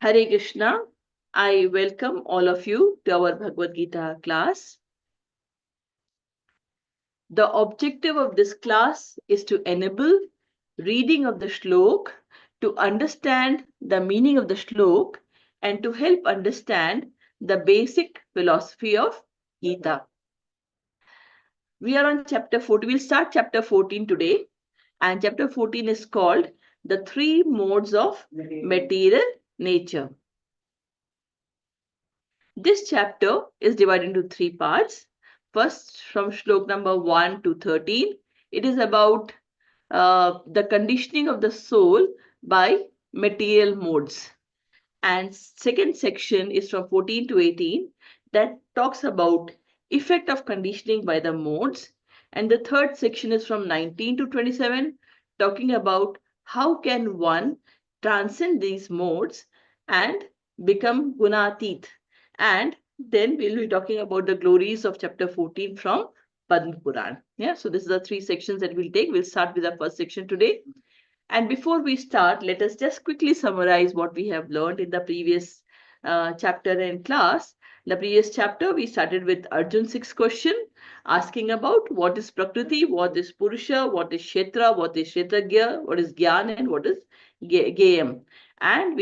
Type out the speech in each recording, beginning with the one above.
Hare Krishna. I welcome all of you to our Bhagavad Gita class. The objective of this class is to enable reading of the shlok, to understand the meaning of the shlok, and to help understand the basic philosophy of Gita. We are on chapter 14. We'll start chapter 14 today. And chapter 14 is called The Three Modes of Material Nature. This chapter is divided into three parts. First, from shlok number 1 to 13, it is about the conditioning of the soul by material modes. And second section is from 14 to 18 that talks about effect of conditioning by the modes. And the third section is from 19 to 27 talking about how can one transcend these modes and become gunatit. And then we'll be talking about the glories of chapter 14 from Padma Puran. Yeah, so this is the three sections that we'll take. We'll start with the first section today. And before we start, let us just quickly summarize what we have learned in the previous chapter and class. The previous chapter, we started with Arjun's sixth question, asking about what is Prakriti, what is Purusha, what is Kshetra, what is Kshetragya, what is Gyan, and what is Gayam. And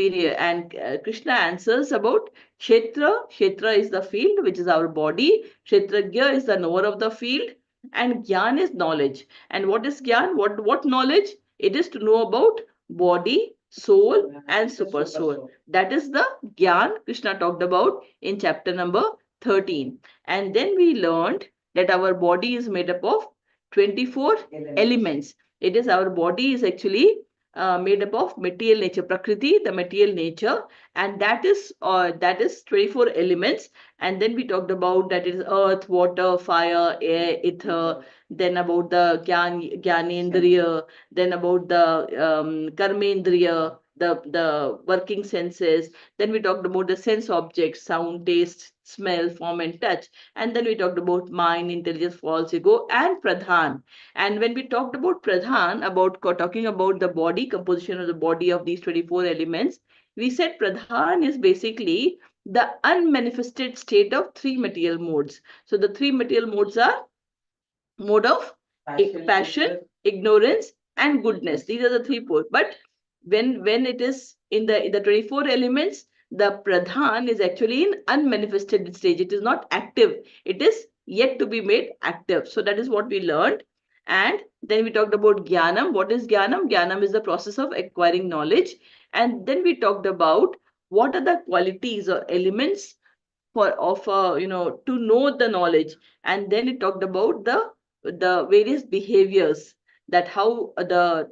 Krishna answers about Kshetra. Kshetra is the field, which is our body. Kshetragya is the knower of the field. And Gyan is knowledge. And what is Gyan? What knowledge? It is to know about body, soul, and super soul. That is the Gyan Krishna talked about in chapter number 13. And then we learned that our body is made up of 24 elements. It is our body is actually made up of material nature, Prakriti, the material nature, and that is 24 elements. And then we talked about that it is earth, water, fire, air, ether. Then about the Gyanendriya, then about the Karmendriya, the working senses. Then we talked about the sense objects, sound, taste, smell, form, and touch. And then we talked about mind, intelligence, false ego, and Pradhan. And when we talked about Pradhan, about talking about the body, composition of the body of these 24 elements, we said Pradhan is basically the unmanifested state of three material modes. So the three material modes are mode of passion, ignorance, and goodness. These are the three modes. But when it is in the 24 elements, the pradhan is actually in unmanifested stage. It is not active. It is yet to be made active. So that is what we learned. And then we talked about jnanam. What is jnanam? Jnanam is the process of acquiring knowledge. And then we talked about what are the qualities or elements for of to know the knowledge. And then it talked about the various behaviors, that how the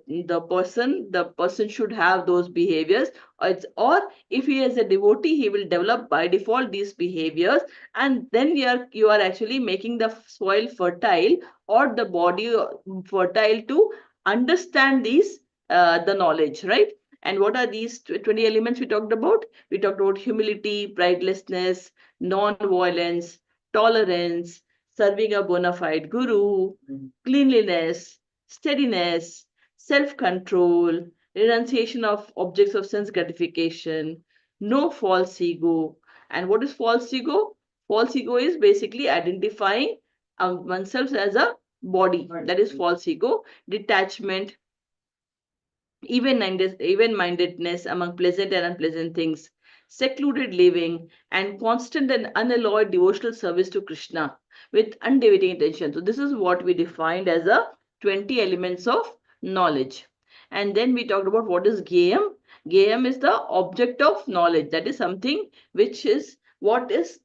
person should have those behaviors. Or if he is a devotee, he will develop by default these behaviors, and then you are actually making the soil fertile or the body fertile to understand these the knowledge, right? And what are these 20 elements we talked about? We talked about humility, pridelessness, non-violence, tolerance, serving a bona fide guru, cleanliness, steadiness, self-control, renunciation of objects of sense gratification, no false ego. And what is false ego? False ego is basically identifying oneself as a body. That is false ego. Detachment, even-mindedness among pleasant and unpleasant things, secluded living, and constant and unalloyed devotional service to Krishna with undeviating attention. So this is what we defined as the 20 elements of knowledge. And then we talked about what is Gayam. Gayam is the object of knowledge. That is something which is what is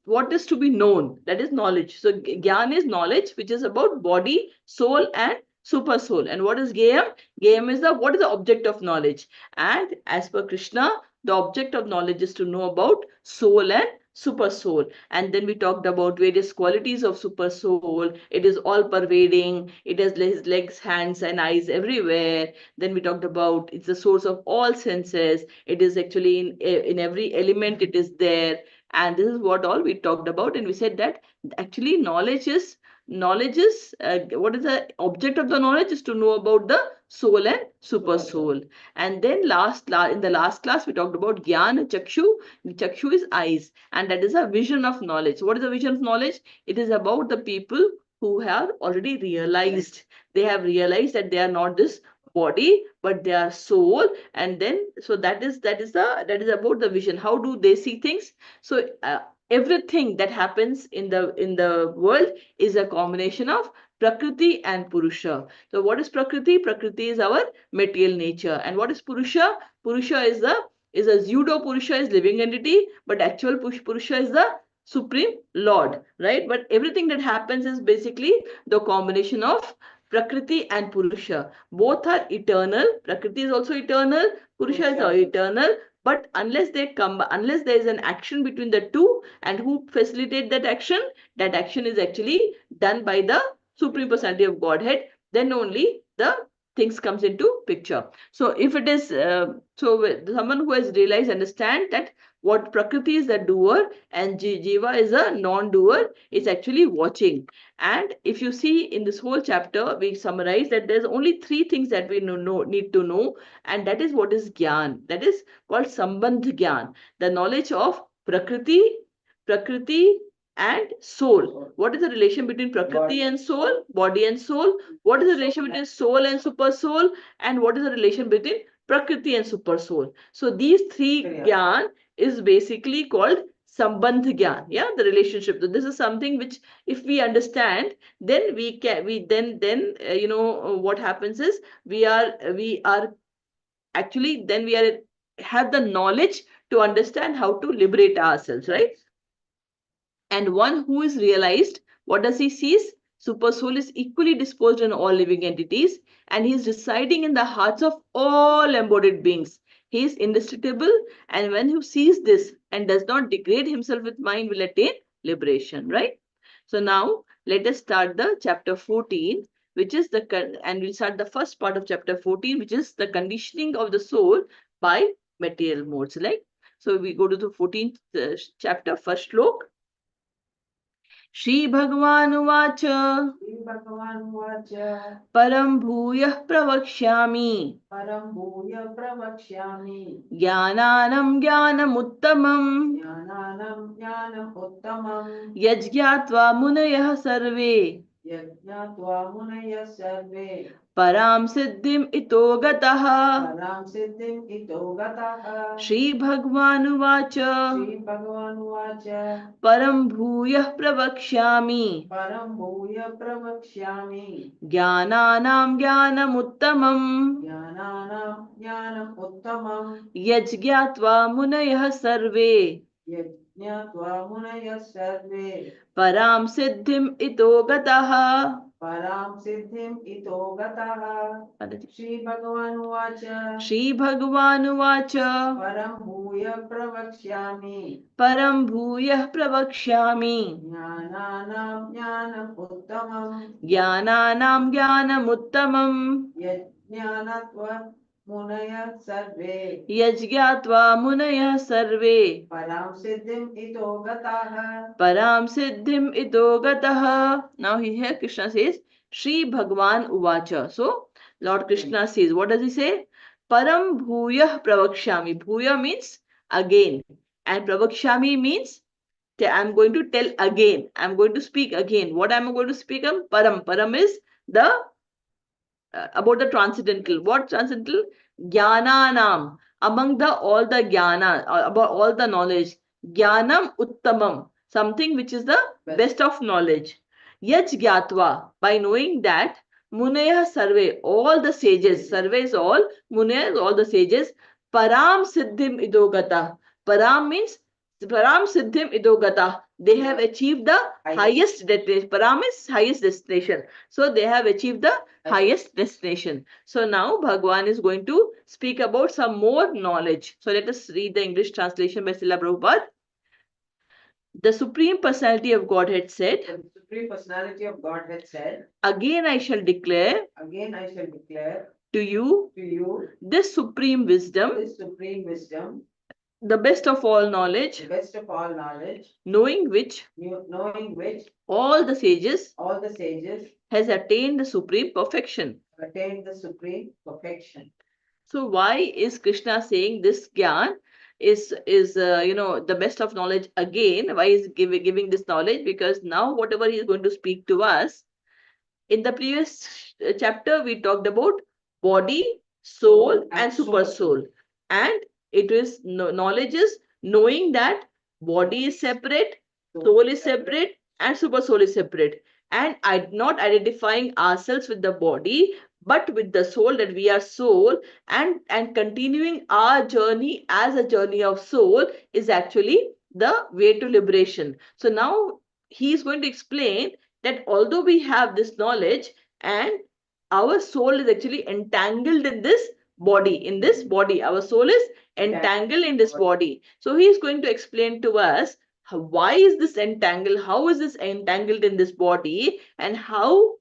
to be known. That is knowledge. So Gyan is knowledge, which is about body, soul, and super soul. And what is Gayam? Gayam is what is the object of knowledge. And as per Krishna, the object of knowledge is to know about soul and super soul. And then we talked about various qualities of super soul. It is all pervading. It has legs, hands, and eyes everywhere. Then we talked about it's the source of all senses. It is actually in every element. It is there. And this is what all we talked about. And we said that actually knowledge is what is the object of the knowledge is to know about the soul and super soul. And then in the last class we talked about Gyan Chakshu. Chakshu is eyes, and that is a vision of knowledge. What is the vision of knowledge? It is about the people who have already realized. They have realized that they are not this body but they are soul. And then so that is about the vision. How do they see things? So everything that happens in the world is a combination of Prakriti and Purusha. So what is Prakriti? Prakriti is our material nature. And what is Purusha? Purusha is a pseudo Purusha, is living entity, but actual Purusha is the Supreme Lord, right? But everything that happens is basically the combination of Prakriti and Purusha. Both are eternal. Prakriti is also eternal. Purusha is eternal. But unless unless there is an action between the two, and who facilitate that action is actually done by the Supreme Personality of Godhead, then only the things comes into picture. So if it is someone who has realized, understand that what Prakriti is the doer and Jiva is a non-doer, is actually watching. And if you see in this whole chapter, we summarize that there's only three things that we need to know, and that is what is Gyan. That is called Sambandh Gyan, the knowledge of Prakriti and soul. What is the relation between Prakriti and soul, body and soul? What is the relation between soul and super soul? And what is the relation between Prakriti and super soul? So these three Gyan is basically called Sambandh Gyan. Yeah, the relationship. So this is something which, if we understand, then what happens is we are actually, then we are have the knowledge to understand how to liberate ourselves, right? And one who is realized, what does he sees? Super soul is equally disposed in all living entities, and he is residing in the hearts of all embodied beings. He is indestructible, and when he sees this and does not degrade himself with mind, will attain liberation, right? So now let us start the chapter 14, which is and we'll start the first part of chapter 14, which is the conditioning of the soul by material modes. Like, so we go to the 14th chapter, first shlok. श्रीभगवानुवाच परं भूयः प्रवक्ष्यामि ज्ञानानं ज्ञानमुत्तमम् यज्ञात्वा मुनयः सर्वे परां सिद्धिम् इतो गतः श्रीभगवानुवाच परं भूयः प्रवक्ष्यामि ज्ञानानां ज्ञानमुत्तमम् यज्ञात्वा मुनयः सर्वे परां सिद्धिम् इतो गतः श्रीभगवानुवाच परं भूयः प्रवक्ष्यामि ज्ञानानां ज्ञानमुत्तमम् यज्ञात्वा मुनयः सर्वे परां सिद्धिम् इतो गतः. Now here Krishna says, Shri Bhagwan Uvacha. So Lord Krishna says, what does he say? Param Bhuyah Pravakshami. Bhuya means again, and Pravakshami means I'm going to tell again. I'm going to speak again. What am I going to speak of? Param. Param is the about the transcendental. What transcendental? Jnananam. Among the all the jnana, about all the knowledge. Jnanam uttamam. Something which is the best of knowledge. Yaj gyatva. By knowing that, Munaya sarve, all the sages, sarve is all, Munaya is all the sages, Param siddhim idogata. Param means Param siddhim idogata. They have achieved the highest destination. Param is highest destination. So they have achieved the highest destination. So now Bhagwan is going to speak about some more knowledge. So let us read the English translation by Srila Prabhupada. The Supreme Personality of Godhead said, Again I shall declare to you this supreme wisdom, the best of all knowledge, knowing which all the sages has attained the supreme perfection. attain the supreme perfection. So why is Krishna saying this Gyan is the best of knowledge again? Why is giving this knowledge? Because now whatever he is going to speak to us, in the previous chapter we talked about body, soul and super soul, and it is knowledge is knowing that body is separate, soul is separate and super soul is separate, and not identifying ourselves with the body but with the soul, that we are soul, and continuing our journey as a journey of soul is actually the way to liberation. So now he is going to explain that although we have this knowledge and our soul is actually entangled in this body, our soul is entangled in this body. So he is going to explain to us why is this entangled, how is this entangled in this body, and how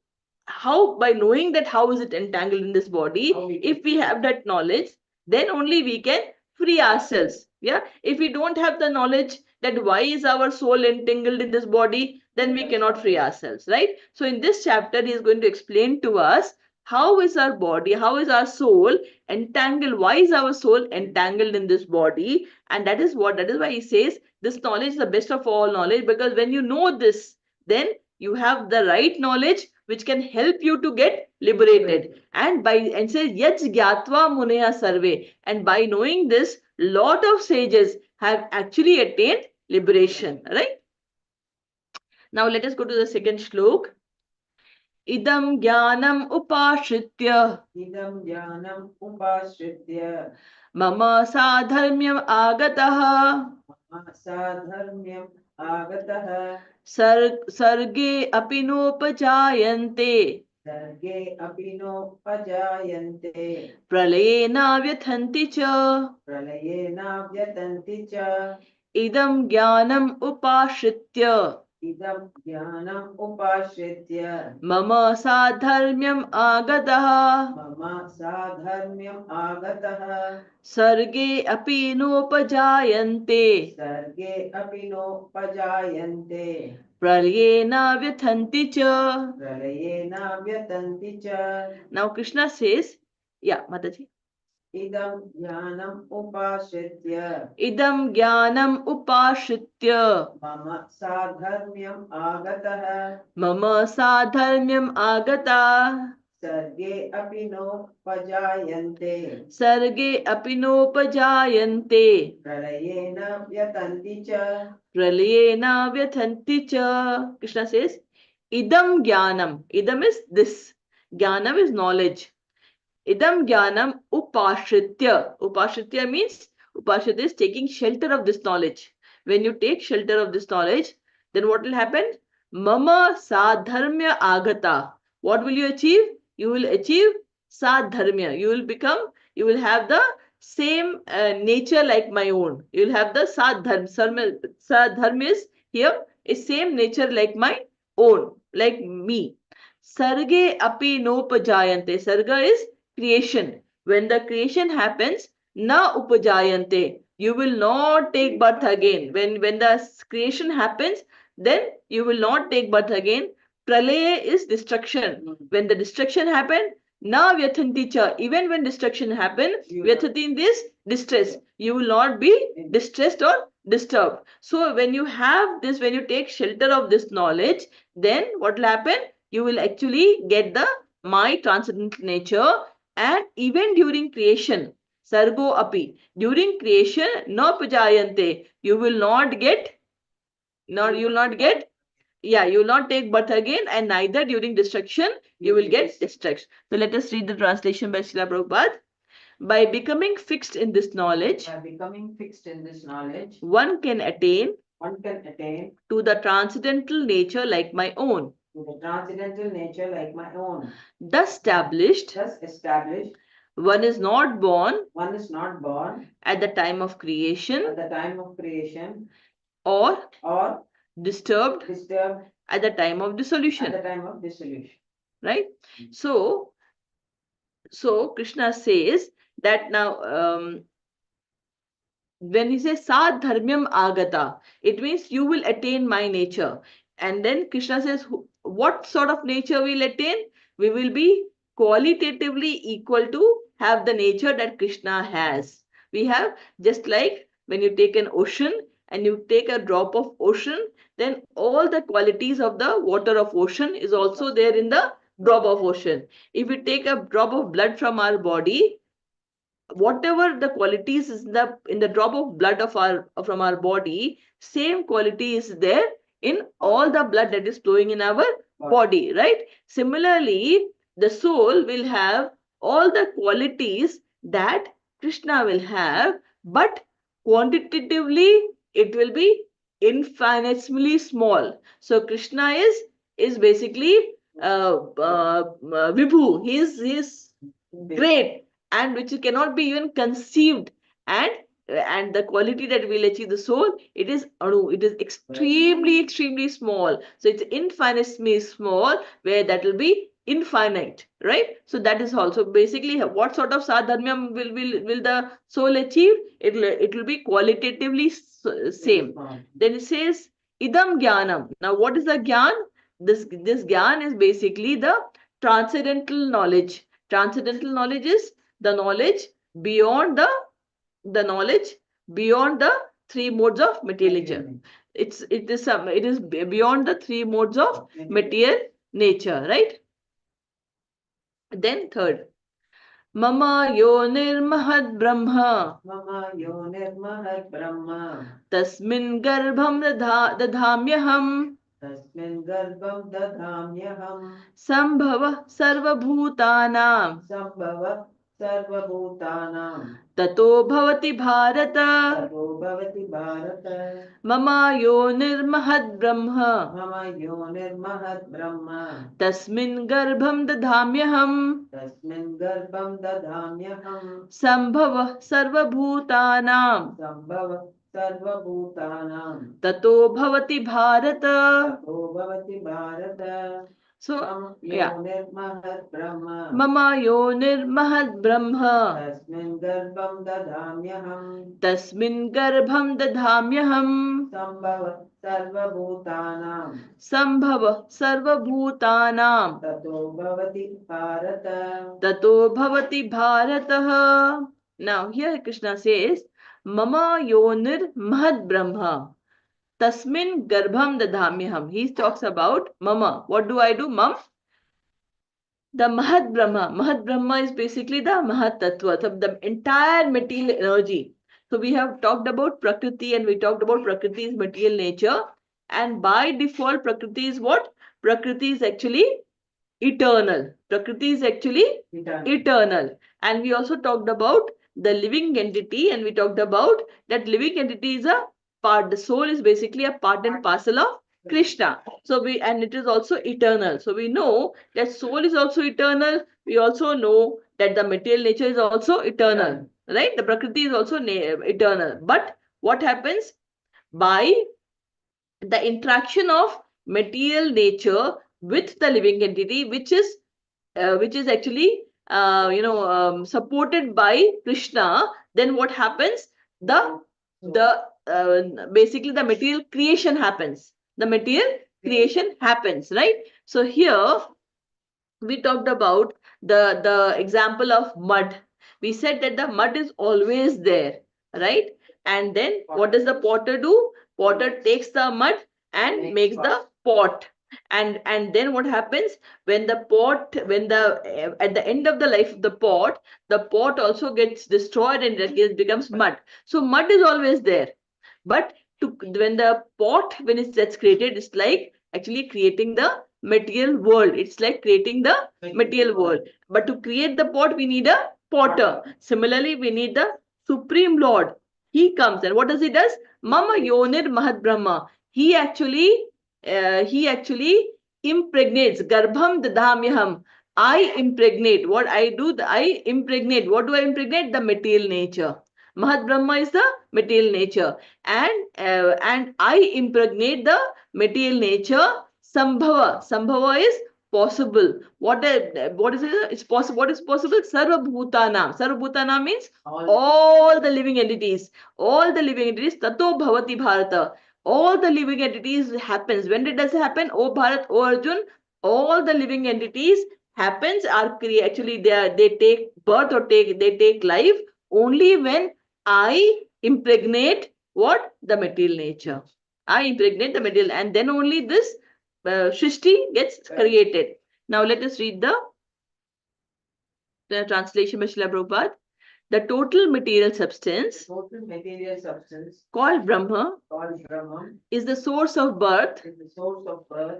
by knowing that how is it entangled in this body, if we have that knowledge, then only we can free ourselves. Yeah, if we don't have the knowledge that why is our soul entangled in this body, then we cannot free ourselves, right? So in this chapter he is going to explain to us how is our body, how is our soul entangled, why is our soul entangled in this body. And that is why he says this knowledge is the best of all knowledge, because when you know this, then you have the right knowledge which can help you to get liberated. And says yach gyatva muneha sarve, and by knowing this, lot of sages have actually attained liberation, right? Now let us go to the second shlok. Idam jnanam upashritya mama sadharmyam agatah सर्गे अपि नोपजायन्ते प्रलये नाव्यथन्ति च इदं ज्ञानम् उपाश्रित्य मम साधर्म्यम् आगतः सर्गे अपि नोपजायन्ते प्रलये नाव्यथन्ति च. Now Krishna says, yeah, Mataji. Idam jnanam upashritya mama sadharmyam agatah sarge api nopajayante pralayena vyathanti cha. Krishna says, idam jnanam. Idam is this. Jnanam is knowledge. Idam jnanam upashritya. Upashritya means, upashritya is taking shelter of this knowledge. When you take shelter of this knowledge, then what will happen? Mama sadharmya agata. What will you achieve? You will achieve sadharmya. You will have the same nature like my own. You will have the sadharmya. Sadharmya is here is same nature like my own, like me. Sarge api nopajayante. Sarga is creation. When the creation happens, na upajayante, you will not take birth again. When the creation happens, then you will not take birth again. Pralaya is destruction. When the destruction happens, na vyathanti cha. Even when destruction happens, vyathati in this distress. You will not be distressed or disturbed. So when you have this, when you take shelter of this knowledge, then what will happen? You will actually get the my transcendental nature. And even during creation, sargo api, during creation, no pujayante, you will not get, you will not get, you will not take birth again, and neither during destruction you will get destruction. So let us read the translation by Srila Prabhupada. By becoming fixed in this knowledge, one can attain to the transcendental nature like my own. Thus established, one is not born at the time of creation, or disturbed at the time of dissolution. Right? So Krishna says that now when he says sadharmyam agata, it means you will attain my nature. And then Krishna says, what sort of nature we'll attain? We will be qualitatively equal to have the nature that Krishna has. We have, just like when you take an ocean and you take a drop of ocean, then all the qualities of the water of ocean is also there in the drop of ocean. If we take a drop of blood from our body, whatever the qualities is in the drop of blood of our from our body, same quality is there in all the blood that is flowing in our body, right? Similarly, the soul will have all the qualities that Krishna will have, but quantitatively it will be infinitesimally small. So Krishna is basically Vibhu. He's great, and which cannot be even conceived, and the quality that will achieve the soul, it is anu, it is extremely small. So it's infinitely small, where that will be infinite, right? So that is also basically what sort of sadharmyam will the soul achieve. It will be qualitatively same. Then it says idam jnanam. Now what is the gyan? This gyan is basically the transcendental knowledge. Transcendental knowledge is the knowledge beyond the knowledge beyond the three modes of material nature. It is beyond the three modes of material nature, right? Then third, mama yonirmahad brahma Mama yonirmahad Brahma. tasmin garbham dadhamyaham Tasmin garbham dadhamyaham. sambhava sarvabhutanam Sambhava sarvabhutanam. tato bhavati bharata Tato bhavati Bharata. mama yonirmahad brahma Mama yonirmahad Brahma. tasmin garbham dadhamyaham Tasmin garbham dadhamyaham. sambhava sarvabhutanam Sambhava sarvabhutanam. tato bhavati bharata. Tato bhavati Bharata. So Mama yeah, yonirmahad Brahma. mama yonirmahad brahma Tasmin garbham dadhamyaham. tasmin garbham dadhamyaham Sambhava sarvabhutanam. sambhava sarvabhutanam Tato bhavati Bharata. tato bhavati bharatah. Now here Krishna says, mama yonir mahad brahma tasmin garbham dadhamyaham. He talks about mama. What do I do? Mam, the Mahat Brahma. Mahat Brahma is basically the Mahat Tattva, the entire material energy. So we have talked about Prakriti, and we talked about Prakriti's material nature. And by default, Prakriti is what? Prakriti is actually eternal. Prakriti is actually eternal. And we also talked about the living entity, and we talked about that living entity is a part. The soul is basically a part and parcel of Krishna. So and it is also eternal. So we know that soul is also eternal. We also know that the material nature is also eternal, right? The Prakriti is also eternal. But what happens by the interaction of material nature with the living entity, which is actually supported by Krishna? Then what happens? The basically the material creation happens. The material creation happens, right? So here we talked about the example of mud. We said that the mud is always there, right? And then what does the potter do? Potter takes the mud and makes the pot. And then what happens when the pot, when the at the end of the life of the pot also gets destroyed and it becomes mud. So mud is always there, but when the pot, when it gets created, it's like actually creating the material world. It's like creating the material world. But to create the pot, we need a potter. Similarly, we need the Supreme Lord. He comes, and what does he does? Mama Yonir Mahat Brahma. He actually impregnates. Garbham Dadhamyaham. I impregnate. What I do? I impregnate. What do I impregnate? The material nature. Mahat Brahma is the material nature, and I impregnate the material nature. Sambhava. Sambhava is possible. What is it? It's possible. What is possible? Sarva Bhutanam. Sarva Bhutana means all the living entities. All the living entities. Tato Bhavati Bharata. All the living entities happens. When it does happen? Oh Bharat, oh Arjun, all the living entities happens are actually they take birth or they take life only when I impregnate what the material nature. I impregnate the material, and then only this Shrishti gets created. Now let us read the translation by Srila Prabhupada. The total material substance called Brahma is the source of birth,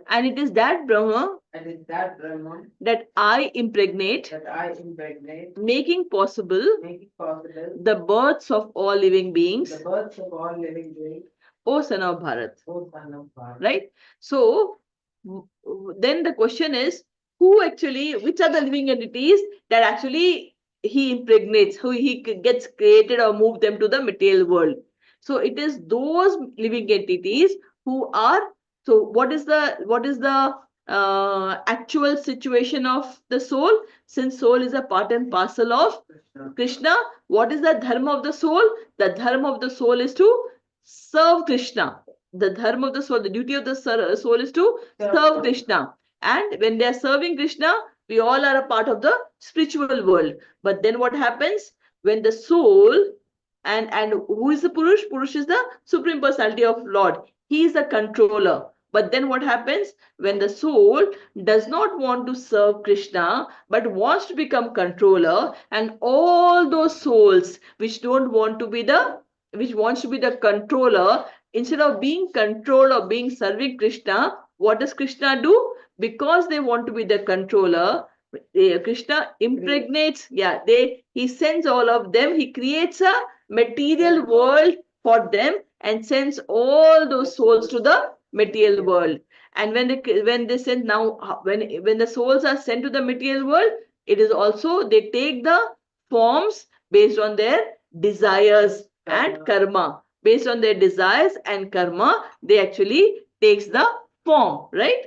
and it is that Brahma that I impregnate, making possible the births of all living beings, O son of Bharat. Right? So then the question is, which are the living entities that actually he impregnates, who he gets created or move them to the material world? So it is those living entities who are. So what is the actual situation of the soul? Since soul is a part and parcel of Krishna, what is the dharma of the soul? The dharma of the soul is to serve Krishna. The dharma of the soul, the duty of the soul is to serve Krishna. And when they are serving Krishna, we all are a part of the spiritual world. But then what happens when the soul, and who is the Purush? Purush is the Supreme Personality of Lord. He is the controller. But then what happens when the soul does not want to serve Krishna but wants to become controller, and all those souls which don't want to be the which wants to be the controller, instead of being controlled or being serving Krishna, what does Krishna do? Because they want to be the controller, Krishna impregnates, he sends all of them, he creates a material world for them and sends all those souls to the material world. And when they send now, when the souls are sent to the material world, it is also they take the forms based on their desires and karma. Based on their desires and karma, they actually takes the form, right?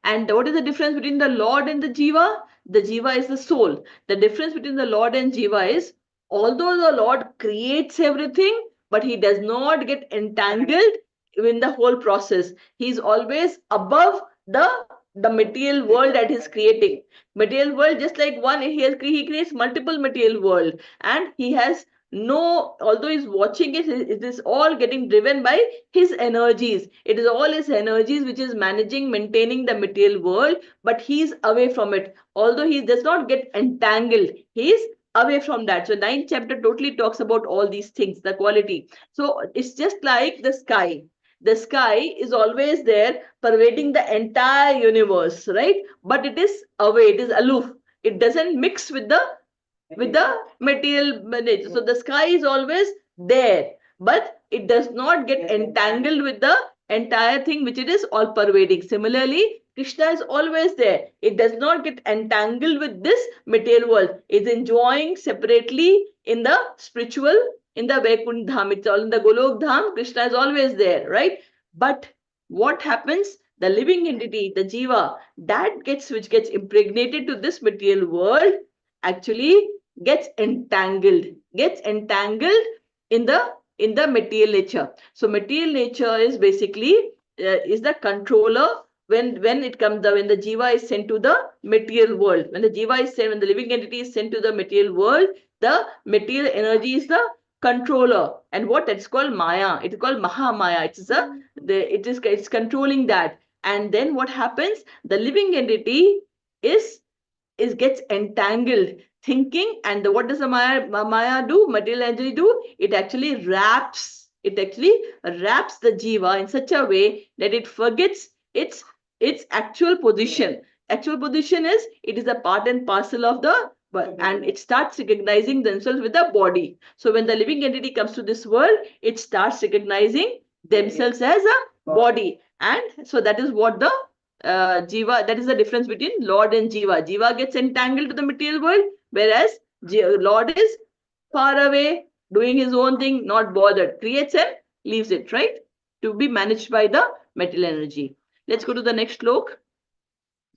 And what is the difference between the Lord and the Jiva? The Jiva is the soul. The difference between the Lord and Jiva is, although the Lord creates everything, but he does not get entangled in the whole process. He's always above the material world that he's creating. Material world, just like one, he creates multiple material world, and he has no, although he's watching it, it is all getting driven by his energies. It is all his energies which is managing, maintaining the material world, but he's away from it. Although he does not get entangled, he's away from that. So ninth chapter totally talks about all these things, the quality. So it's just like the sky. The sky is always there, pervading the entire universe, right? But it is away, it is aloof. It doesn't mix with the material nature. So the sky is always there, but it does not get entangled with the entire thing, which it is all pervading. Similarly, Krishna is always there. It does not get entangled with this material world. It's enjoying separately in the spiritual, in the Vaikuntha Dham. It's all in the Golok Dham. Krishna is always there, right? But what happens? The living entity, the jiva, which gets impregnated to this material world, actually gets entangled in the material nature. So material nature is basically is the controller when it comes when the jiva is sent to the material world. When the living entity is sent to the material world, the material energy is the controller. And what it's called Maya. It is called Mahamaya. It's controlling that. And then what happens? The living entity is gets entangled thinking, and what does the Maya do? Material energy do? It actually wraps the jiva in such a way that it forgets its actual position. Actual position is it is a part and parcel of the, and it starts recognizing themselves with the body. So when the living entity comes to this world, it starts recognizing themselves as a body. And so that is what the Jiva, that is the difference between Lord and Jiva. Jiva gets entangled to the material world, whereas Lord is far away, doing his own thing, not bothered, creates and leaves it, right? To be managed by the material energy. Let's go to the next shlok.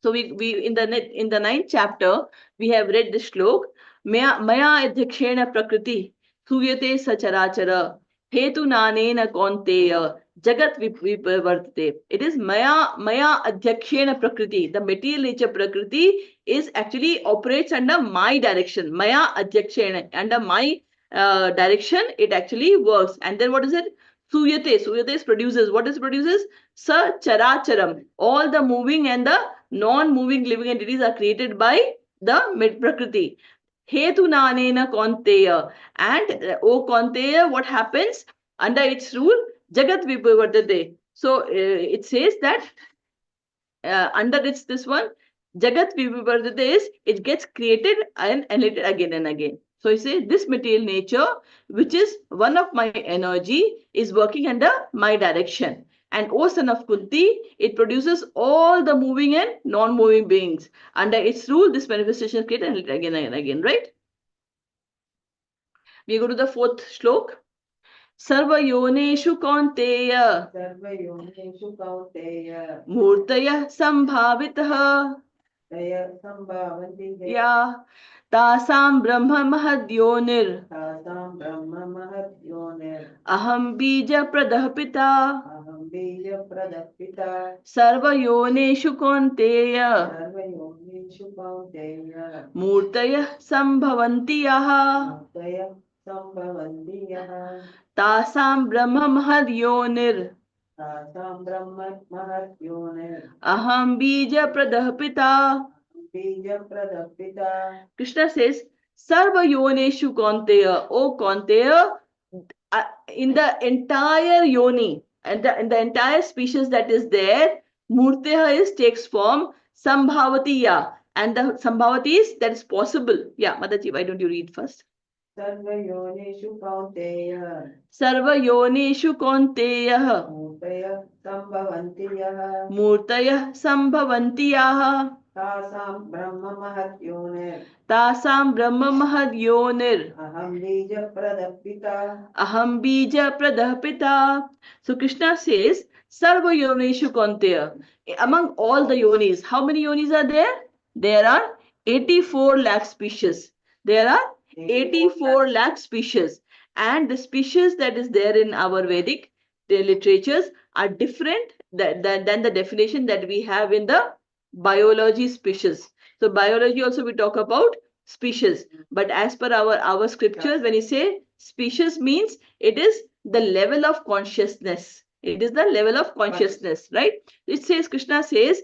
So we in the ninth chapter, we have read this shlok. Maya adhyakshena prakriti suyate sacharachara hetu nanena kaunteya Jagat Vivartate. It is Maya Adhyakshena Prakriti. The material nature Prakriti is actually operates under my direction. Maya Adhyakshena. Under my direction, it actually works. And then what is it? Suyate. Suyate is produces. What is produces? Sa Characharam. All the moving and the non-moving living entities are created by the Prakriti. Hetu Nanena Konteya. And O Konteya, what happens? Under its rule, Jagat Viparvardate. So it says that under this one, Jagat Viparvardate is it gets created and annihilated again and again. So you say this material nature, which is one of my energy, is working under my direction. And O son of Kunti, it produces all the moving and non-moving beings. Under its rule, this manifestation is created and again and again, right? We go to the fourth shlok. सर्वयोनिषु कौन्तेय सर्वयोनिषु कौन्तेय मूर्तयः सम्भावितः तय सम्भावन्ति या तासां ब्रह्म महद्योनिर् तासां ब्रह्म महद्योनिर् अहं बीजप्रदः पिता अहं बीजप्रदः पिता सर्वयोनिषु कौन्तेय सर्वयोनिषु कौन्तेय मूर्तयः सम्भवन्ति यः मूर्तयः सम्भवन्ति यः तासां ब्रह्म महद्योनिर् तासां ब्रह्म महद्योनिर् अहं बीजप्रदः पिता. बीजप्रदः पिता. Krishna says, Sarva Yoneshu Kaunteya, O Kaunteya, in the entire yoni, and in the entire species that is there, Murteha is takes form Sambhavatiya. And the Sambhavati is that is possible. Yeah, Mataji, why don't you read first? सर्वयोनिषु कौन्तेय सर्वयोनिषु कौन्तेयः मूर्तयः सम्भवन्ति यः मूर्तयः सम्भवन्ति याः तासां ब्रह्म महद्योनिर् तासां ब्रह्म महद्योनिर् अहं बीजप्रदः पिता aham bija pradah pita. So Krishna says sarva yonishu kaunteya. Among all the yonis, how many yonis are there? There are 84 lakh species. There are 84 lakh species, and the species that is there in our Vedic literatures are different than the definition that we have in the biology species. So biology also we talk about species, but as per our scriptures, when you say species means it is the level of consciousness. It is the level of consciousness, right? It says, Krishna says,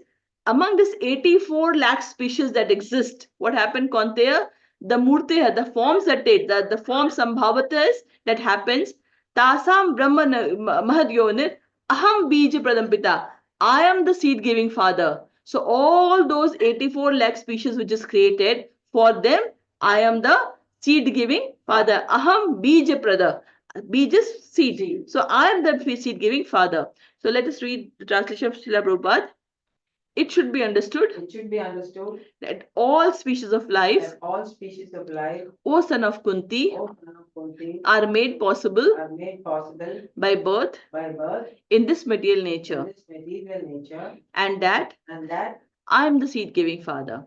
among this 84 lakh species that exist, what happened, Konteya? The murteya, the forms that take, the form sambhavatas that happens, tasam brahman mahadyonit, aham bija pradampita. I am the seed giving father. So all those 84 lakh species which is created, for them, I am the seed giving father. Aham bija prada. Bij is seed. So I am the seed giving father. So let us read the translation of Srila Prabhupada. It should be understood that all species of life, O son of Kunti, are made possible by birth in this material nature, and that I am the seed giving father.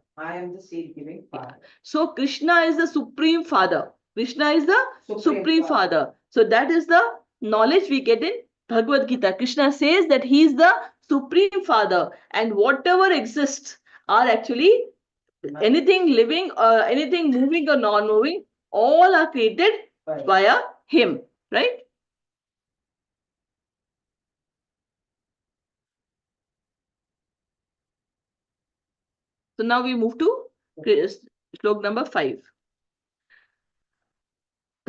So Krishna is the supreme father. Krishna is the supreme father. So that is the knowledge we get in Bhagavad Gita. Krishna says that he is the supreme father, and whatever exists are actually anything living or anything moving or non-moving, all are created via him, right? So now we move to slok number 5.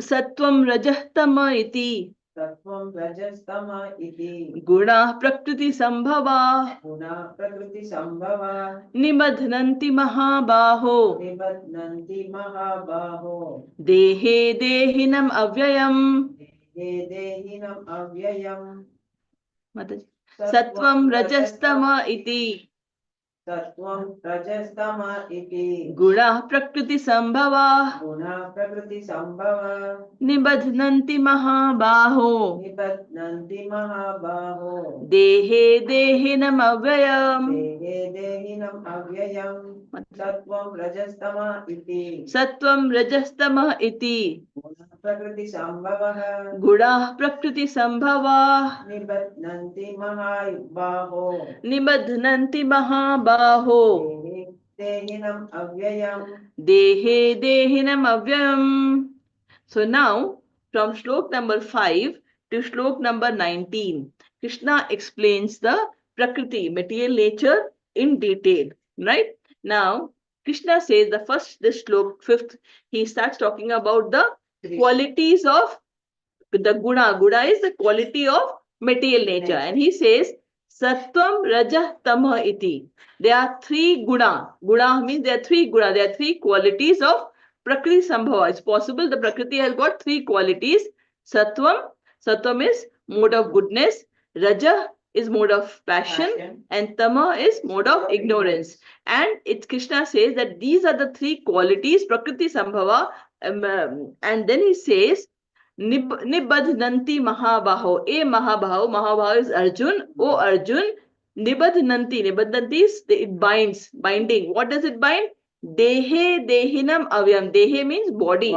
Sattvam rajah tama iti तत्त्वं रजस्तम इति गुणाः प्रकृति संभवा गुणाः प्रकृति संभवा निबध्नन्ति महाबाहो देहे देहिनम् अव्ययम् सत्वं रजस्तम इति Sattvam rajastama iti. Guna prakriti sambhava Guna prakriti sambhava. nibadhnanti mahabaho Nibatnanti mahabaho. dehe dehinam avyayam. Dehe dehinam avyayam. Sattvam rajastama iti. Sattvam rajastama iti. Guna prakriti sambhava. Guna prakriti sambhava Nibatnanti mahabaho. nibadhnanti mahabaho Dehinam avyayam. dehe dehinam avyayam. So now from shlok number 5 to shlok number 19, Krishna explains the Prakriti, material nature in detail. Right? Now, Krishna says the first, this shlok, fifth, he starts talking about the qualities of the guna. Guna is the quality of material nature. And he says, Sattvam Raja Tama iti. There are three guna. Guna means there are three guna. There are three qualities of Prakriti Sambhava. It's possible the Prakriti has got three qualities. Sattvam. Sattvam is mode of goodness. Raja is mode of passion. And Tama is mode of ignorance. And it's Krishna says that these are the three qualities, Prakriti Sambhava. And then he says, Nibadhnanti Mahabaho. A Mahabaho. Mahabaho is Arjun. O Arjun. Nibadhnanti. Nibadhnanti is it binds. Binding. What does it bind? Dehe Dehinam Avyam. Dehe means body.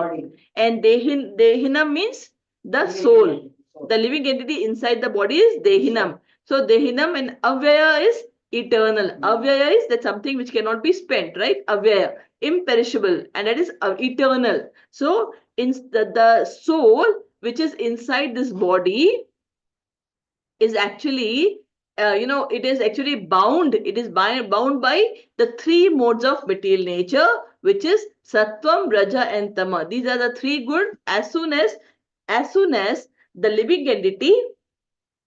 And Dehinam means the soul. The living entity inside the body is Dehinam. So Dehinam and Avyaya is eternal. Avyaya is that something which cannot be spent, right? Avyaya. Imperishable. And that is eternal. So in the soul which is inside this body is actually it is actually bound. It is bound by the three modes of material nature, which is Sattvam, Raja and Tama. These are the three good. As soon as the living entity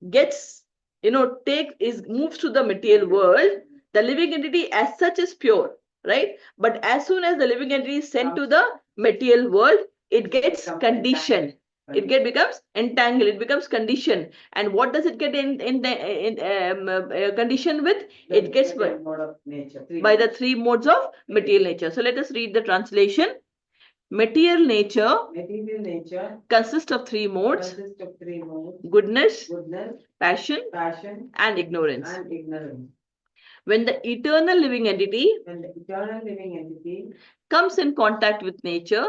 gets moves to the material world, the living entity as such is pure, right? But as soon as the living entity is sent to the material world, it gets conditioned. It becomes entangled. It becomes conditioned. And what does it get conditioned with? It gets by the three modes of material nature. So let us read the translation. Material nature consists of three modes: goodness, passion, and ignorance. When the eternal living entity comes in contact with nature,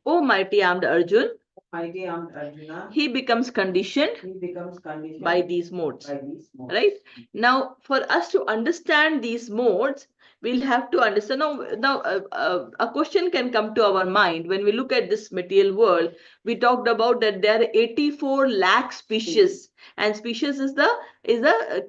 O mighty armed Arjun, he becomes conditioned by these modes. Right? Now, for us to understand these modes, we'll have to understand. Now a question can come to our mind when we look at this material world. We talked about that there are 84 lakh species, and species is a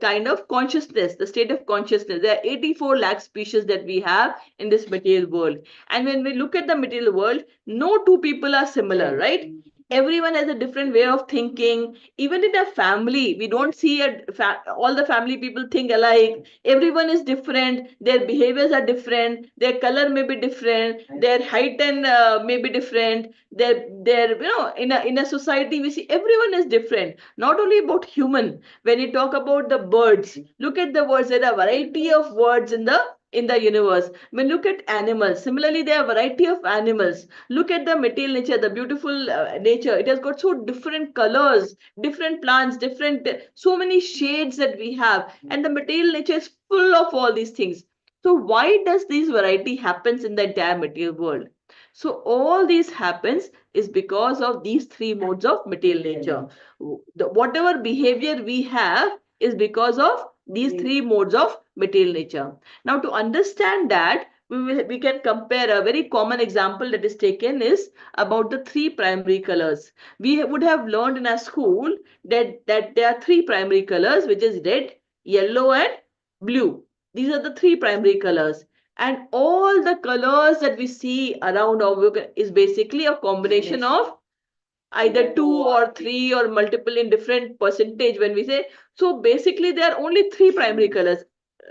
kind of consciousness, the state of consciousness. There are 84 lakh species that we have in this material world. And when we look at the material world, no two people are similar, right? Everyone has a different way of thinking. Even in a family, we don't see all the family people think alike. Everyone is different. Their behaviors are different. Their color may be different. Their height and may be different. Their in a society we see everyone is different. Not only about human. When you talk about the birds, look at the birds. There are a variety of birds in the universe. When look at animals, similarly there are a variety of animals. Look at the material nature, the beautiful nature. It has got so different colors, different plants, different so many shades that we have, and the material nature is full of all these things. So why does this variety happens in the entire material world? So all these happens is because of these three modes of material nature. Whatever behavior we have is because of these three modes of material nature. Now, to understand that, we can compare. A very common example that is taken is about the three primary colors. We would have learned in our school that there are three primary colors, which is red, yellow, and blue. These are the three primary colors. And all the colors that we see around is basically a combination of either two or three or multiple in different percentage when we say. So basically there are only three primary colors: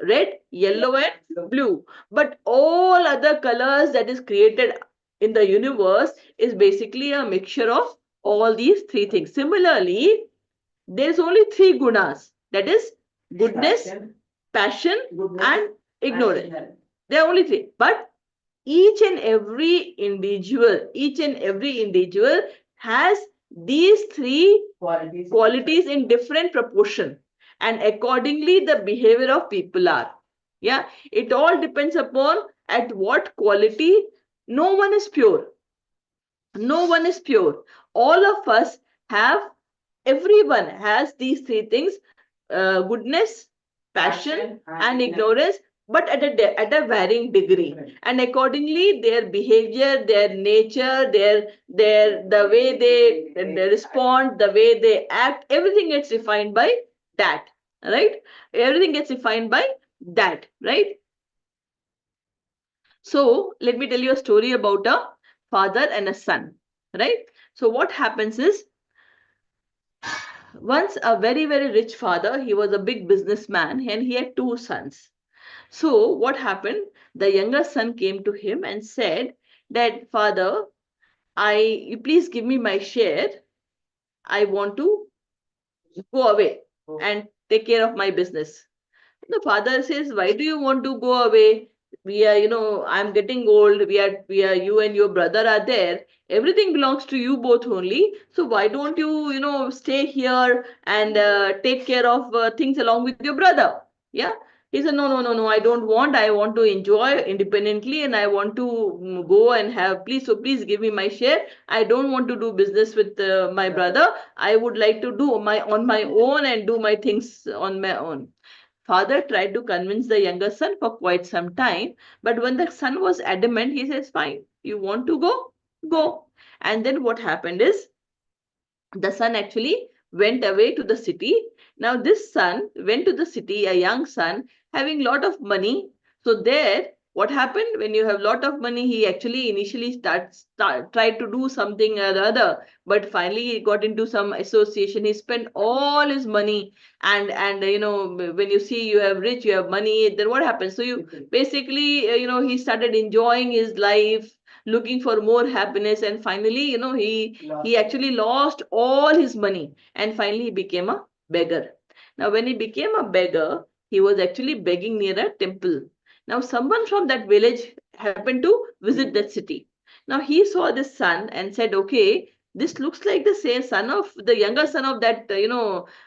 red, yellow, and blue. But all other colors that is created in the universe is basically a mixture of all these three things. Similarly, there is only three gunas, that is goodness, passion, goodness, and ignorance. passion. There are only three. But each and every individual has these three qualities in different proportion, and accordingly the behavior of people are. Yeah, it all depends upon at what quality. No one is pure. No one is pure. All of us have, everyone has these three things: goodness, passion, and ignorance, but at a varying degree. And accordingly, their behavior, their nature, the way they respond, the way they act, everything gets defined by that. Right? Everything gets defined by that. Right? So let me tell you a story about a father and a son. Right? So what happens is, once a very rich father, he was a big businessman and he had two sons. So what happened? The younger son came to him and said that, father, you please give me my share. I want to go away and take care of my business. The father says, why do you want to go away? We are, I'm getting old. You and your brother are there. Everything belongs to you both only. So why don't you, stay here and take care of things along with your brother? Yeah. He said, no, no, no, no, I don't want. I want to enjoy independently and I want to go and have, please give me my share. I don't want to do business with my brother. I would like to do on my own and do my things on my own. Father tried to convince the younger son for quite some time, but when the son was adamant, he says, fine, you want to go? Go. And then what happened is, the son actually went away to the city. Now this son went to the city, a young son having lot of money. So there, what happened, when you have lot of money, he actually initially tried to do something or the other, but finally he got into some association. He spent all his money, and when you see you have rich, you have money, then what happens? So you basically, he started enjoying his life, looking for more happiness, and finally, he actually lost all his money, and finally he became a beggar. Now when he became a beggar, he was actually begging near a temple. Now someone from that village happened to visit that city. Now he saw this son and said, okay, this looks like the same son of the younger son of that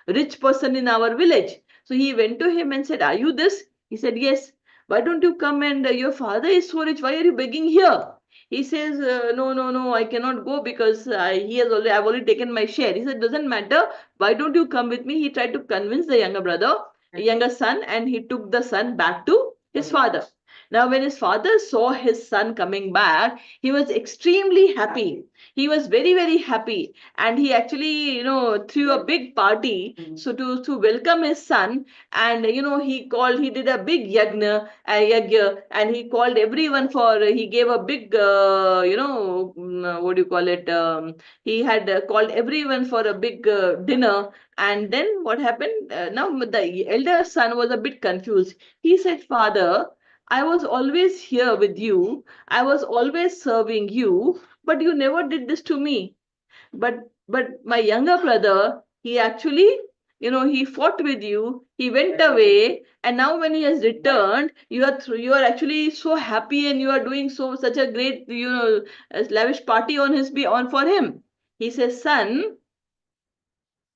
rich person in our village. So he went to him and said, are you this? He said, yes. Why don't you come, and your father is so rich, why are you begging here? He says, no, no, no, I cannot go because I've already taken my share. He said, doesn't matter. Why don't you come with me? He tried to convince the younger son, and he took the son back to his father. Now, when his father saw his son coming back, he was extremely happy. He was very happy, and he actually, threw a big party. So to welcome his son, and he did a big yagna, and he called everyone for. He gave a big, what do you call it? He had called everyone for a big dinner. And then what happened? Now the elder son was a bit confused. He said, father, I was always here with you. I was always serving you, but you never did this to me. But my younger brother, he actually, he fought with you. He went away, and now when he has returned, you are actually so happy, and you are doing such a great, lavish party on for him. He says, son,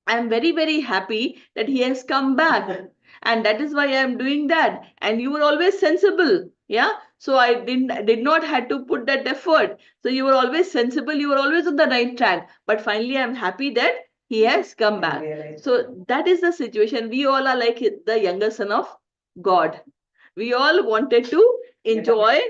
I'm very happy that he has come back. And that is why I'm doing that. And you were always sensible. Yeah. So I did not had to put that effort. So you were always sensible. You were always on the right track. But finally, I'm happy that he has come back. So that is the situation. We all are like the younger son of God. We all wanted to enjoy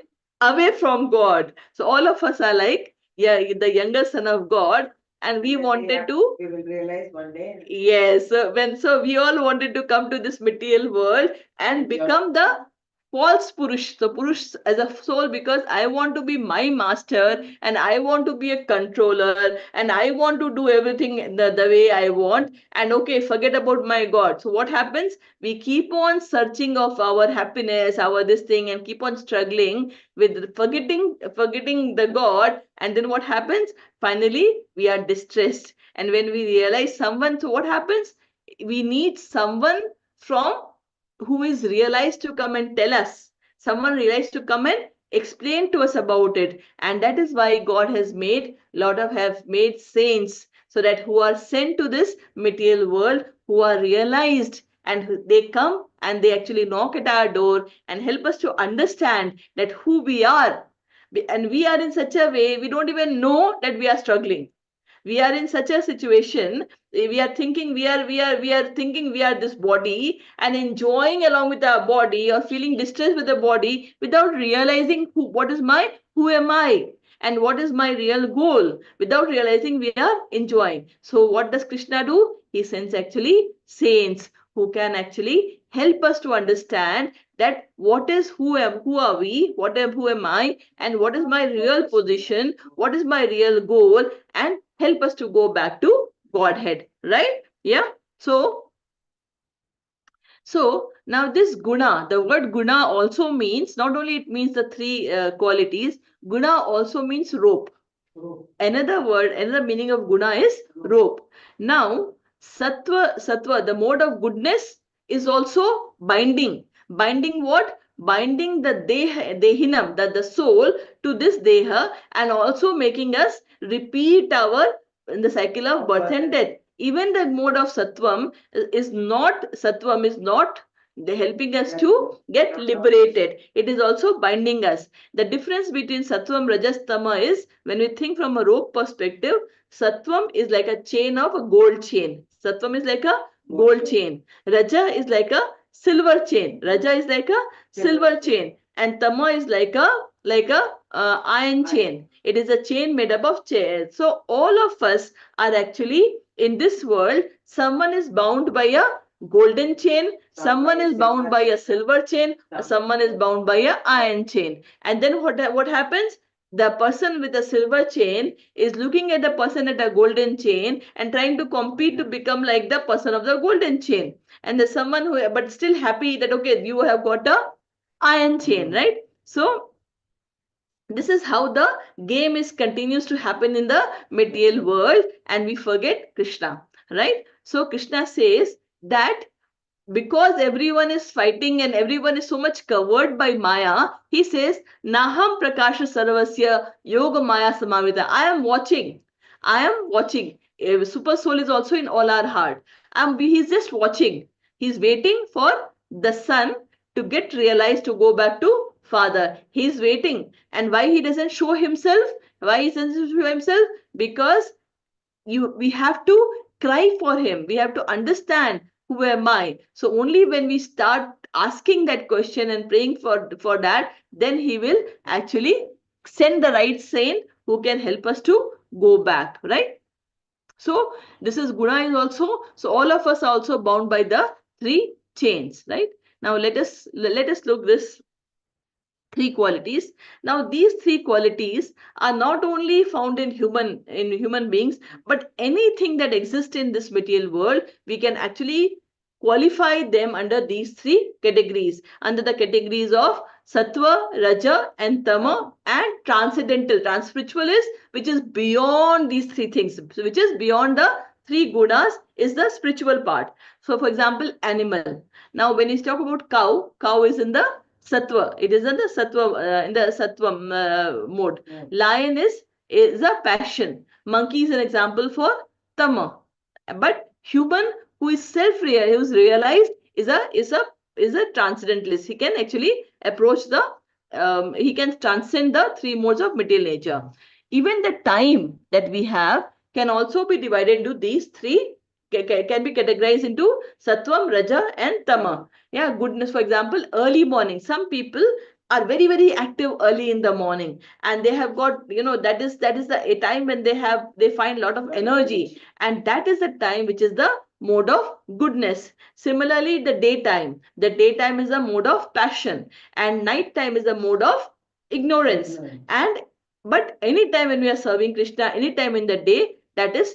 away from God. So all of us are like, yeah, the younger son of God, and we wanted to. We will realize one day. Yes, so we all wanted to come to this material world and become the false Purush. So Purush as a soul, because I want to be my master, and I want to be a controller, and I want to do everything the way I want. And okay, forget about my God. So what happens? We keep on searching of our happiness, our this thing, and keep on struggling with forgetting the God. And then what happens? Finally, we are distressed. And when we realize someone, so what happens? We need someone from who is realized to come and tell us. Someone realized to come and explain to us about it. And that is why God has made have made saints, so that who are sent to this material world, who are realized, and they come and they actually knock at our door and help us to understand that who we are. And we are in such a way we don't even know that we are struggling. We are in such a situation, we are thinking we are thinking we are this body and enjoying along with our body, or feeling distressed with the body without realizing who am I and what is my real goal. Without realizing, we are enjoying. So what does Krishna do? He sends actually saints who can actually help us to understand that who are we, who am I, and what is my real position, what is my real goal, and help us to go back to Godhead, right? Yeah. So now this guna, the word guna also means, not only it means the three qualities, guna also means rope. Another meaning of guna is rope. Now, sattva, the mode of goodness, is also binding. Binding what? Binding the dehinam, the soul, to this deha, and also making us repeat in the cycle of birth and death. Even the mode of sattvam is not helping us to get liberated. It is also binding us. The difference between sattvam, rajas, tama is, when we think from a rope perspective, sattvam is like a chain of a gold chain. Sattvam is like a gold chain. Raja is like a silver chain. Raja is like a silver chain, and tama is like a iron chain. It is a chain made up of chain. So all of us are actually in this world. Someone is bound by a golden chain, someone is bound by a silver chain, someone is bound by a iron chain. And then what happens? The person with a silver chain is looking at the person at a golden chain and trying to compete to become like the person of the golden chain. And there's someone who, but still happy that, okay, you have got a iron chain, right? So this is how the game is continues to happen in the material world, and we forget Krishna, right? So Krishna says that because everyone is fighting and everyone is so much covered by Maya, he says, Naham Prakasha Sarvasya Yoga Maya Samavita. I am watching. I am watching. Super Soul is also in all our heart. He's just watching. He's waiting for the son to get realized to go back to father. He's waiting. And why he doesn't show himself? Why he doesn't show himself? Because we have to cry for him. We have to understand, who am I? So only when we start asking that question and praying for that, then he will actually send the right saint who can help us to go back, right? So this is guna is also, so all of us are also bound by the three chains, right? Now let us look this three qualities. Now these three qualities are not only found in human beings, but anything that exists in this material world, we can actually qualify them under these three categories, under the categories of sattva, raja, and tama, and transcendental. Spiritual is, which is beyond these three things, which is beyond the three gunas, is the spiritual part. So for example, animal. Now when you talk about cow is in the sattva. It is in the sattva mode. Lion is a passion. Monkey is an example for tama. But human who is who is realized, is a transcendentalist. He can actually approach he can transcend the three modes of material nature. Even the time that we have can also be divided into these three, can be categorized into sattvam, raja, and tama. Yeah, goodness. For example, early morning. Some people are very, very active early in the morning, and they have got, that is the a time when they find a lot of energy, and that is the time which is the mode of goodness. Similarly, the daytime is a mode of passion, and nighttime is a mode of ignorance. And but anytime when we are serving Krishna, anytime in the day, that's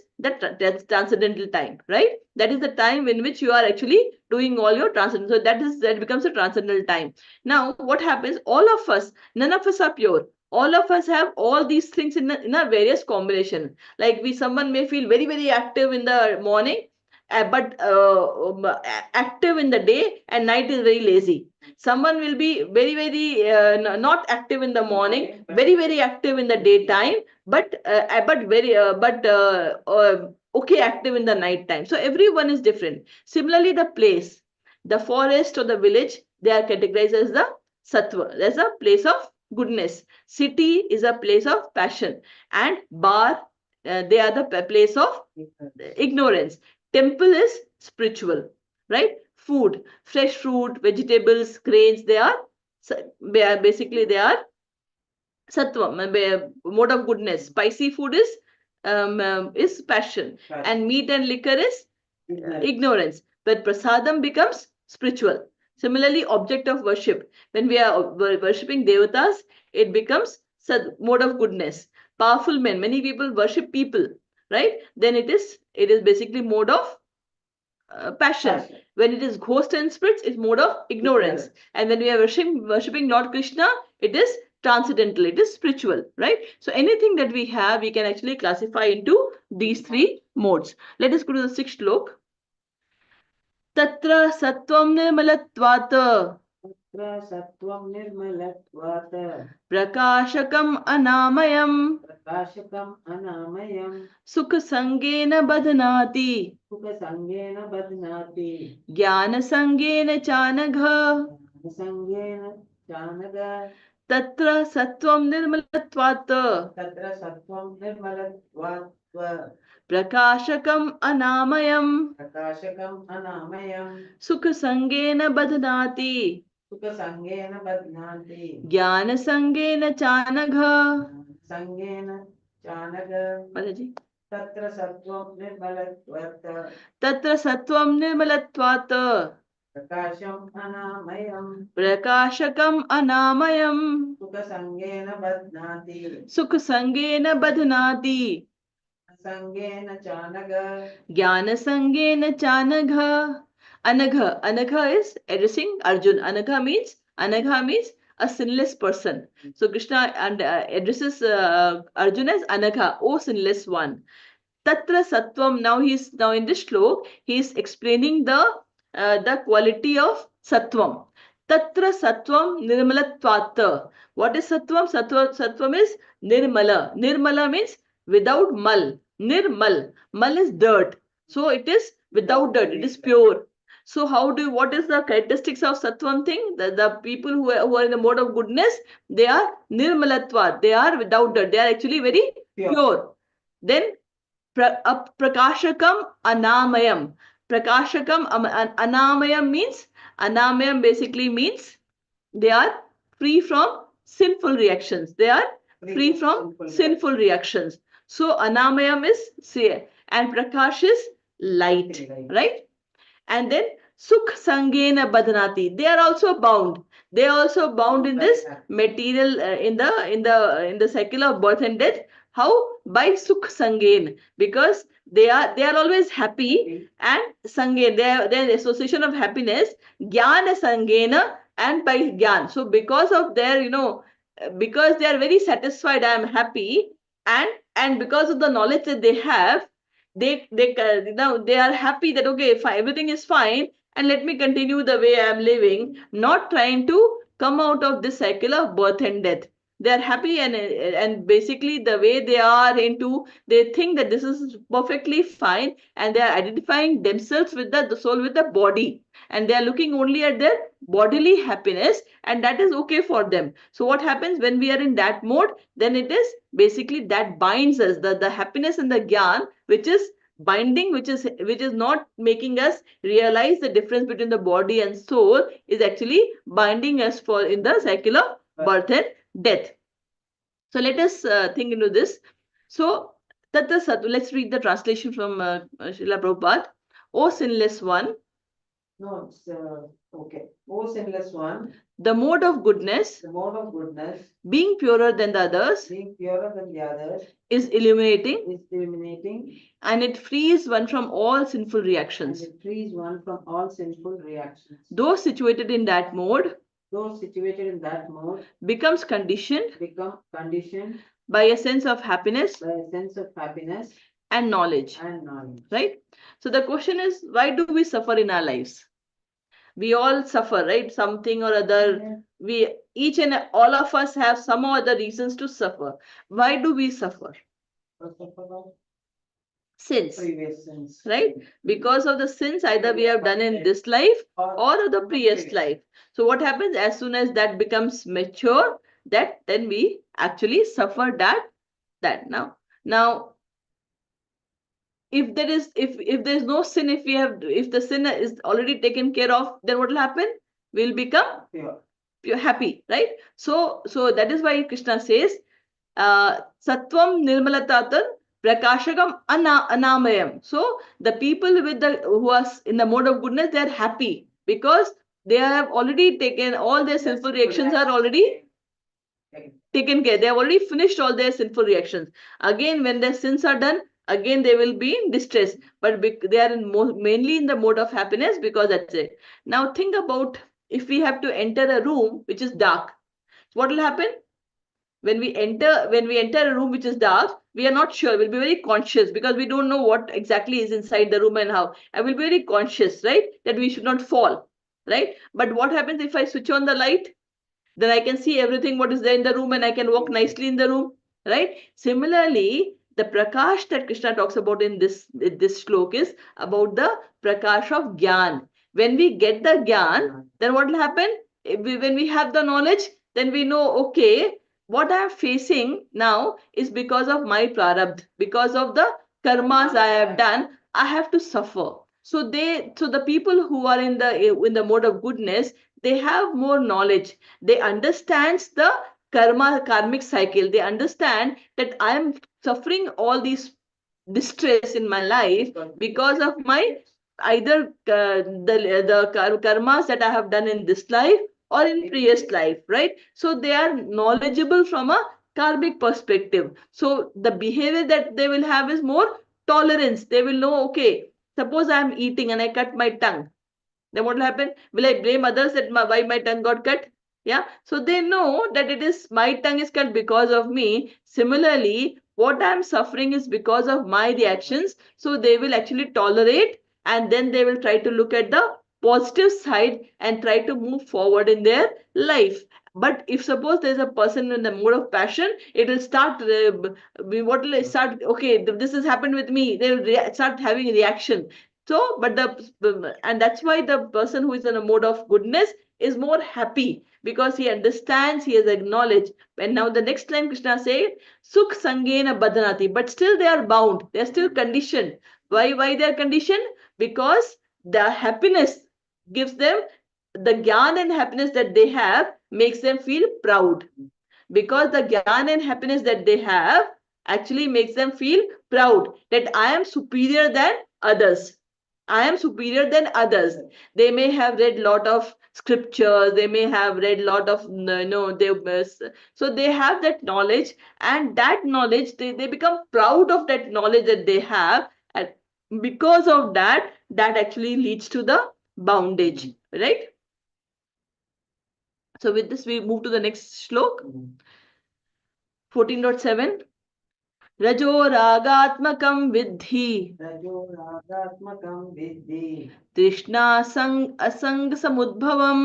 transcendental time, right? That is the time in which you are actually doing all your transcendental. So that becomes a transcendental time. Now what happens? All of us, none of us are pure. All of us have all these things in a various combination. Like someone may feel very, very active in the morning, active in the day, and night is very lazy. Someone will be very not active in the morning, very active in the daytime, but okay active in the night time. So everyone is different. Similarly, the place, the forest or the village, they are categorized as the sattva. There's a place of goodness. City is a place of passion, and bar, they are the place of ignorance. Temple is spiritual, right? Food, fresh fruit, vegetables, grains, basically they are sattva, mode of goodness. Spicy food is passion, and meat and liquor is ignorance. But prasadam becomes spiritual. Similarly, object of worship, when we are worshipping devatas, it becomes mode of goodness. Powerful men, many people worship people, right? Then it is basically mode of passion. When it is ghost and spirits, it's mode of ignorance. And when we are worshipping Lord Krishna, it is transcendental, it is spiritual, right? So anything that we have, we can actually classify into these three modes. Let us go to the sixth slok. Tatra sattvam nirmalatvat तत्र सत्त्वं निर्मलत्वात् prakashakam anamayam प्रकाशकम् अनामयम् sukha sangena badhanati सुखसङ्गेन बध्नाति jnana sangena chanagha सङ्गेन चानग tatra sattvam nirmalatvat तत्र सत्त्वं निर्मलत्वात् prakashakam anamayam प्रकाशकम् अनामयम् sukha sangena badhanati सुखसङ्गेन बध्नाति jnana sangena chanagha. सङ्गेन चानग Mataji. तत्र सत्त्वं निर्मलत्वात् Tatra sattvam nirmalatvat प्रकाशम् अनामयम् prakashakam anamayam सुखसङ्गेन बध्नाति sukha sangena badhanati सङ्गेन चानग jnana sangena chanagha. Anagha is addressing Arjun. Anagha means a sinless person. So Krishna addresses Arjun as Anagha, O sinless one. Tatra sattvam. Now in this shlok he is explaining the quality of sattvam. Tatra sattvam nirmalatvat. What is sattvam? Sattvam is nirmala. Nirmala means without mal. Nirmal. Mal is dirt. So it is without dirt. It is pure. So what is the characteristics of sattvam thing? The people who are in the mode of goodness, they are nirmalatvat. They are without dirt. They are actually very pure. Then prakashakam anamayam. Prakashakam anamayam basically means they are free from sinful reactions. They are free from sinful reactions. So anamayam is and prakash is light, right? And then sukh sangena badhanati. They are also bound. They are also bound in this material, in the cycle of birth and death. How? By sukh sangen, because they are always happy, and sangen, their association of happiness, jnana sangena, and by jnana. So because of their, because they are very satisfied, I am happy, and because of the knowledge that they have, they are happy that okay, fine, everything is fine, and let me continue the way I am living, not trying to come out of this cycle of birth and death. They are happy, and basically the way they are into, they think that this is perfectly fine, and they are identifying themselves with the soul, with the body, and they are looking only at their bodily happiness, and that is okay for them. So what happens when we are in that mode? Then it is basically that binds us, the happiness and the gyan, which is binding, which is not making us realize the difference between the body and soul, is actually binding us for in the cycle of birth and death. So let us think into this. So Tatra Sattva, let's read the translation from Srila Prabhupada. O sinless one. No, it's okay. O sinless one. The mode of goodness. The mode of goodness. Being purer than the others. Being purer than the others. Is illuminating. Is illuminating. And it frees one from all sinful reactions. And it frees one from all sinful reactions. Those situated in that mode. Those situated in that mode. Becomes conditioned. Become conditioned. By a sense of happiness. By a sense of happiness. and knowledge. Right? So the question is, why do we suffer in our lives? We all suffer, right? Something or other. We each and all of us have some or other reasons to suffer. Why do we suffer? Sins. Previous sins. Right? Because of the sins either we have done in this life or the previous life. So what happens as soon as that becomes mature, that then we actually suffer that now if there is if there's no sin, if the sin is already taken care of, then what will happen? We'll become pure, happy, right? So that is why Krishna says Sattvam Nirmalatatan Prakashakam Anamayam. So the people with the who are in the mode of goodness, they are happy because they have already taken all their sinful reactions are already taken care. They have already finished all their sinful reactions. Again, when their sins are done, again they will be in distress. But they are mainly in the mode of happiness because that's it. Now think about if we have to enter a room which is dark. What will happen? When we enter a room which is dark, we are not sure. We'll be very conscious because we don't know what exactly is inside the room and how. And we'll be very conscious, right? That we should not fall, right? But what happens if I switch on the light? Then I can see everything what is there in the room and I can walk nicely in the room, right? Similarly, the prakash that Krishna talks about in this shlok is about the prakash of gyan. When we get the gyan, then what will happen? When we have the knowledge, then we know, okay, what I am facing now is because of my prarabdh, because of the karmas I have done, I have to suffer. So the people who are in the mode of goodness, they have more knowledge. They understand the karmic cycle. They understand that I am suffering all these distress in my life because of my either the karmas that I have done in this life or in previous life, right? So they are knowledgeable from a karmic perspective. So the behavior that they will have is more tolerance. They will know, okay, suppose I am eating and I cut my tongue, then what will happen? Will I blame others that why my tongue got cut? Yeah. So they know that it is my tongue is cut because of me. Similarly, what I'm suffering is because of my reactions. So they will actually tolerate and then they will try to look at the positive side and try to move forward in their life. But if suppose there's a person in the mood of passion, it will start. What will it start? Okay, this has happened with me. They will start having reaction. So, and that's why the person who is in a mode of goodness is more happy because he understands, he has acknowledged. And now the next line Krishna says, Sukh Sangena Badhanati, but still they are bound, they are still conditioned. Why they are conditioned? Because the happiness gives them the gyan and happiness that they have makes them feel proud. Because the gyan and happiness that they have actually makes them feel proud that I am superior than others. I am superior than others. They may have read lot of scriptures. They may have read lot of so they have that knowledge, and that knowledge they become proud of that knowledge that they have, and because of that, that actually leads to the bondage, right? So with this, we move to the next shlok, 14.7. रजो रागात्मकं विद्धि तृष्णा असंग समुद्भवम्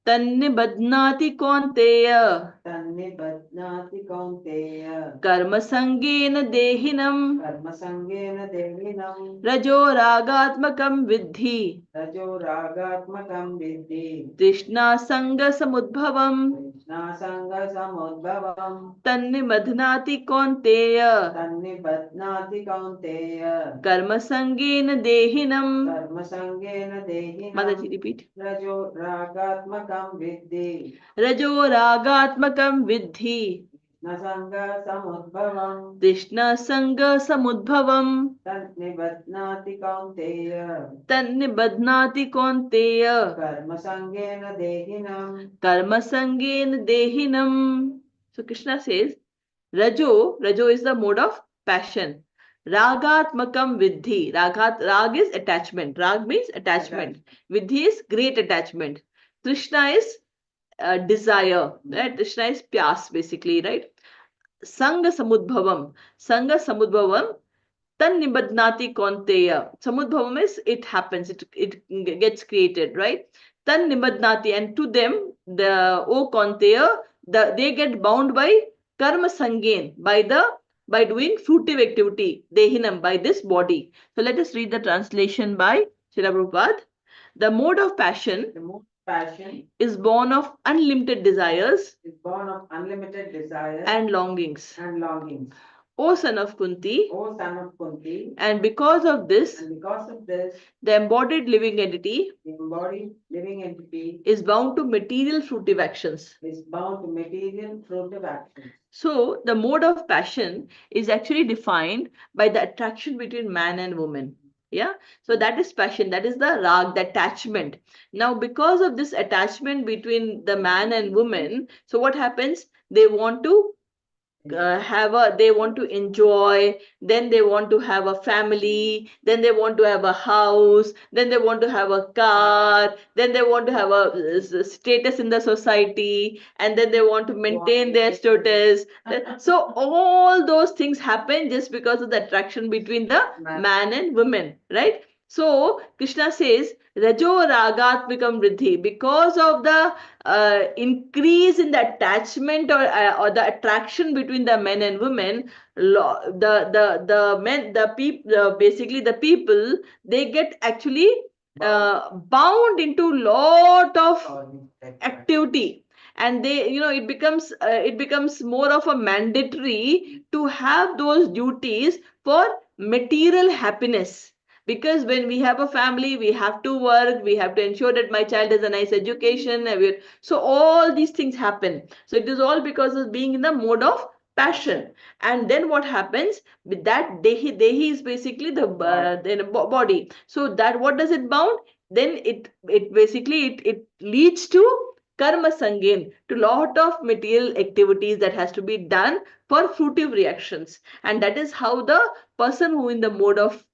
तन्निबध्नाति कौन्तेय कर्म संगेन देहिनम् रजो रागात्मकं विद्धि तृष्णा संग समुद्भवम् तन्निबध्नाति कौन्तेय कर्म संगेन देहिनम् माताजी रिपीट रजो रागात्मकं विद्धि तृष्णा संग समुद्भवम् तन्निबध्नाति कौन्तेय कर्म संगेन देहिनम्. So Krishna says, Rajo is the mode of passion. Ragatmakam vidhi. Rag is attachment. Rag means attachment. Vidhi is great attachment. Krishna is desire. Right? Krishna is pyas basically, right? Sanga Samudbhavam. Sanga Samudbhavam. Tan nibadnati konteya. Samudbhavam is it happens, it gets created, right? Tan nibadnati, and to them, the O konteya, they get bound by karma sangain, by doing fruitive activity, dehinam, by this body. So let us read the translation by Srila Prabhupada. The mode of passion is born of unlimited desires and longings. O son of Kunti, and because of this, the embodied living entity is bound to material fruitive actions. So, the mode of passion is actually defined by the attraction between man and woman. Yeah, so that is passion, that is the rag, the attachment. Now, because of this attachment between the man and woman, so what happens? They want to they want to enjoy, then they want to have a family, then they want to have a house, then they want to have a car, then they want to have a status in the society, and then they want to maintain their status. So all those things happen just because of the attraction between the man and woman, right? So Krishna says rajo ragatmikam vriddhi, because of the increase in the attachment, or the attraction between the men and women, the men, the people, basically the people, they get actually bound into lot of activity, and they, it becomes more of a mandatory to have those duties for material happiness. Because when we have a family, we have to work, we have to ensure that my child has a nice education, so all these things happen. So it is all because of being in the mode of passion. And then what happens with that, dehi is basically the body. So that, what does it bound? Then it basically it leads to karma sangain, to lot of material activities that has to be done for fruitive reactions. And that is how the person who in the mode of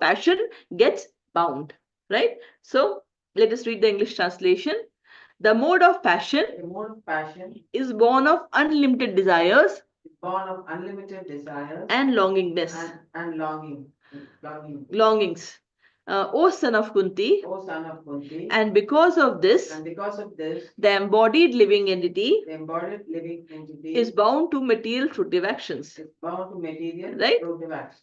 passion gets bound, right? So let us read the English translation. The mode of passion is born of unlimited desires and longingness. Longings. O son of Kunti, and because of this, the embodied living entity is bound to material fruitive actions. Right?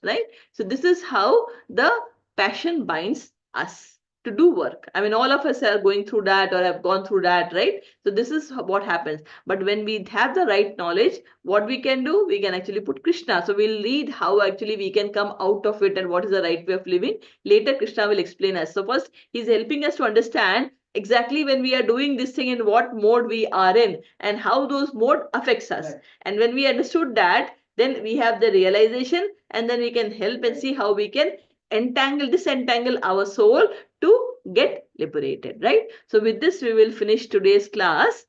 Right? So this is how the passion binds us to do work. I mean, all of us are going through that or have gone through that, right? So this is what happens. But when we have the right knowledge, what we can do, we can actually put Krishna. So we'll read how actually we can come out of it and what is the right way of living. Later, Krishna will explain us. So first, he's helping us to understand exactly when we are doing this thing, in what mode we are in, and how those mode affects us. Right. And when we understood that, then we have the realization, and then we can help and see how we can disentangle our soul to get liberated, right? So with this, we will finish today's class.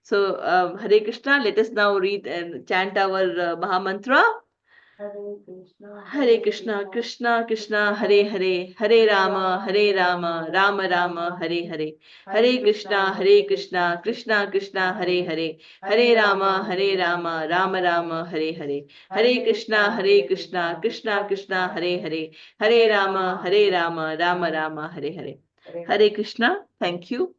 So Hare Krishna, let us now read and chant our Maha Mantra. Hare Krishna, Krishna Krishna, Hare Hare, Hare Rama, Hare Rama, Rama Rama, Hare Hare. Hare Krishna, Hare Krishna, Krishna Krishna, Hare Hare, Hare Rama, Hare Rama, Rama Rama, Hare Hare. Hare Krishna, Hare Krishna, Krishna Krishna, Hare Hare, Hare Rama, Hare Rama, Rama Rama, Hare Hare. Hare Krishna. Thank you.